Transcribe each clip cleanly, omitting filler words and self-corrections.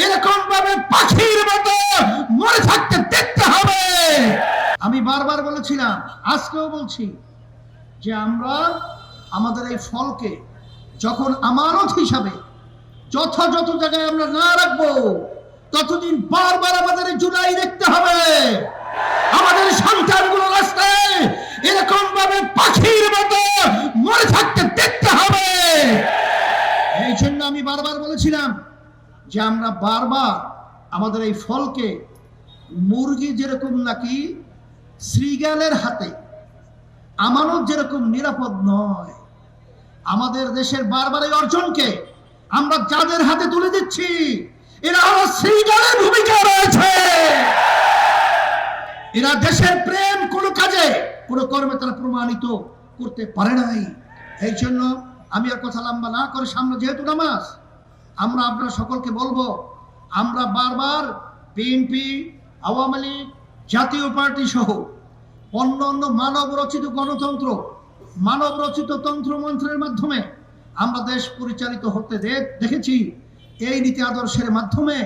এরকম ভাবে পাখির মতো মরে থাকতে দেখতে হবে। আমি বারবার বলেছিলাম, আজকেও বলছি যে আমরা আমাদের এই ফলকে যখন আমানত হিসাবে যথাযথ জায়গায় আমরা না রাখবো, ততদিন বারবার আমাদের জুলাই দেখতে হবে। আমাদের সন্তানগুলো রাস্তায় এরকম ভাবে পাখির মতো মরে থাকতে দেখতে হবে। এই জন্য আমি বারবার বলেছিলাম যে আমরা বারবার আমাদের এই ফলকে মুরগি যেরকম নাকি শ্রীগালের হাতে আমানত যেরকম নিরাপদ নয়, আমাদের দেশের বারবার এই অর্জনকে আমরা যাদের হাতে তুলে দিচ্ছি এরা হলো শ্রীগালের ভূমিকা রয়েছে। এরা দেশের প্রেম কোনো কাজে কোনো কর্মে তারা প্রমাণিত করতে পারে নাই। এই জন্য আমি আর কথা লম্বা না করে, সামনে যেহেতু নামাজ, আমরা আপনারা সকলকে বলবো, আমরা বারবার বিএনপি, আওয়ামী লীগ, জাতীয় পার্টি সহ অন্য অন্য মানব রচিত গণতন্ত্র, মানব রচিত তন্ত্রমন্ত্রের মাধ্যমে আমরা দেশ পরিচালিত হতে দেখেছি। এই নীতি আদর্শের মাধ্যমে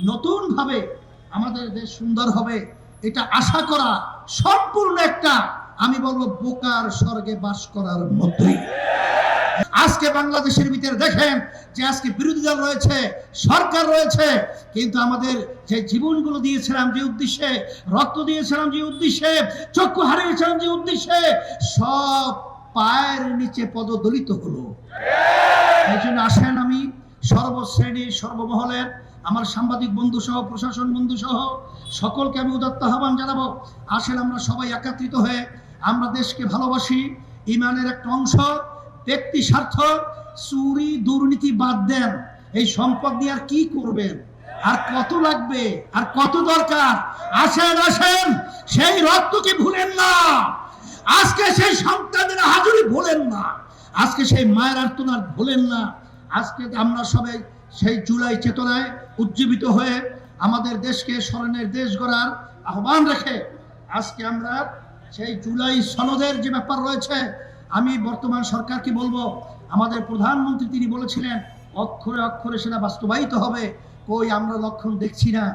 নতুনভাবে আমাদের দেশ সুন্দর হবে, এটা আশা করা সম্পূর্ণ একটা, আমি বলবো, বোকার স্বর্গে বাস করার মতোই। আজকে বাংলাদেশের ভিতরে দেখেন যে আজকে বিরোধী দল রয়েছে, সরকার রয়েছে, কিন্তু আমাদের যে জীবনগুলো দিয়েছিলাম যে উদ্দেশ্যে, রক্ত দিয়েছিলাম যে উদ্দেশ্যে, চক্ষু হারিয়েছিলাম যে উদ্দেশ্যে, সব পায়ের নিচে পদদলিত হলো। এই জন্য আসেন, আমি সর্বশ্রেণীর সর্বমহলের আমার সাংবাদিক বন্ধু সহ প্রশাসন বন্ধু সহ সকলকে আমি উদাত্ত আহ্বান জানাবো, আসেন আমরা সবাই একত্রিত হয়ে আমরা দেশকে ভালোবাসি। ইমানের একটা অংশ ব্যক্তি স্বার্থ, চুরি দুর্নীতি বাদ দেন। এই সম্পদ নিয়ে আর কি করবেন, আর কত লাগবে, আর কত দরকার? আসেন আসেন, সেই রক্তকে ভুলেন না, আজকে সেই সন্তানদের হাজুরি ভুলেন না, আজকে সেই মায়ের আর্তনাদ ভুলেন না। আজকে আমরা সবাই সেই জুলাই চেতনায় উজ্জীবিত হয়ে আমাদের দেশকে স্মরণের দেশ গড়ার আহ্বান রেখে আজকে আমরা সেই জুলাই সনদের যে ব্যাপার রয়েছে, আমি বর্তমান সরকারকে বলবো, আমাদের প্রধানমন্ত্রী তিনি বলেছিলেন অক্ষরে অক্ষরে সেটা বাস্তবায়িত হবে, কই আমরা লক্ষণ দেখছি না।